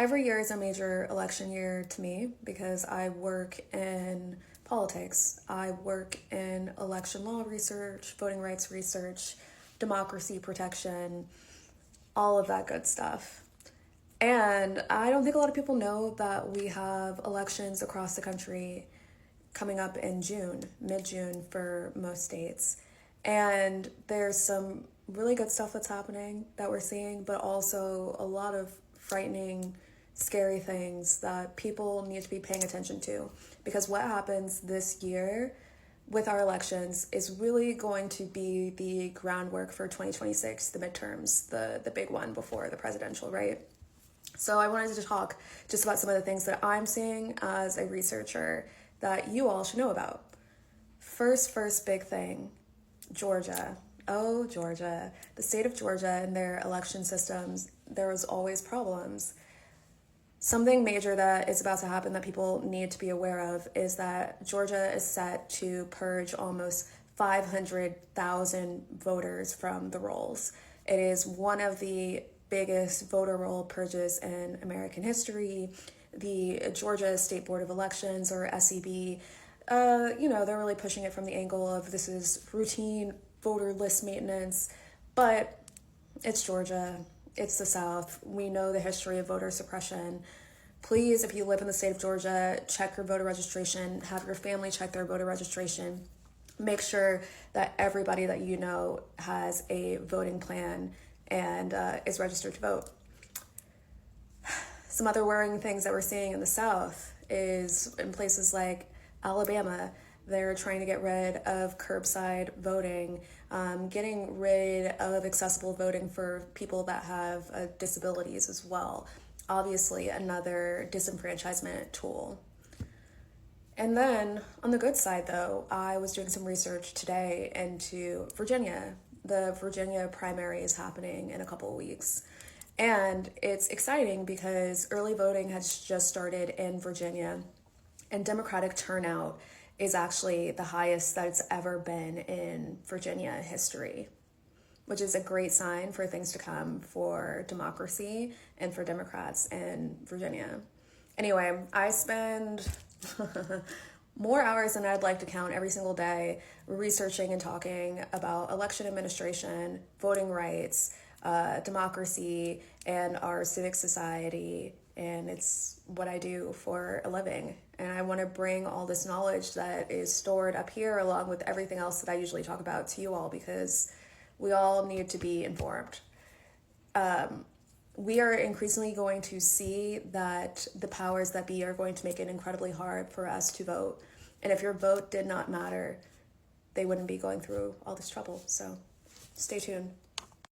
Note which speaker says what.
Speaker 1: Every year is a major election year to me because I work in politics. I work in election law research, voting rights research, democracy protection, all of that good stuff. And I don't think a lot of people know that we have elections across the country coming up in June, mid-June for most states. And there's some really good stuff that's happening that we're seeing, but also a lot of frightening, scary things that people need to be paying attention to. Because what happens this year with our elections is really going to be the groundwork for 2026, the midterms, the big one before the presidential, right? So I wanted to talk just about some of the things that I'm seeing as a researcher that you all should know about. First big thing, Georgia. Oh, Georgia. The state of Georgia and their election systems, there was always problems. Something major that is about to happen that people need to be aware of is that Georgia is set to purge almost 500,000 voters from the rolls. It is one of the biggest voter roll purges in American history. The Georgia State Board of Elections, or SEB, they're really pushing it from the angle of this is routine voter list maintenance, but it's Georgia, it's the South. We know the history of voter suppression. Please, if you live in the state of Georgia, check your voter registration, have your family check their voter registration. Make sure that everybody that you know has a voting plan and is registered to vote. Some other worrying things that we're seeing in the South is in places like Alabama, they're trying to get rid of curbside voting, getting rid of accessible voting for people that have disabilities as well. Obviously, another disenfranchisement tool. And then on the good side, though, I was doing some research today into Virginia. The Virginia primary is happening in a couple of weeks. And it's exciting because early voting has just started in Virginia, and Democratic turnout is actually the highest that it's ever been in Virginia history, which is a great sign for things to come for democracy and for Democrats in Virginia. Anyway, I spend more hours than I'd like to count every single day researching and talking about election administration, voting rights, democracy, and our civic society. And it's what I do for a living. And I want to bring all this knowledge that is stored up here along with everything else that I usually talk about to you all, because we all need to be informed. We are increasingly going to see that the powers that be are going to make it incredibly hard for us to vote. And if your vote did not matter, they wouldn't be going through all this trouble. So stay tuned.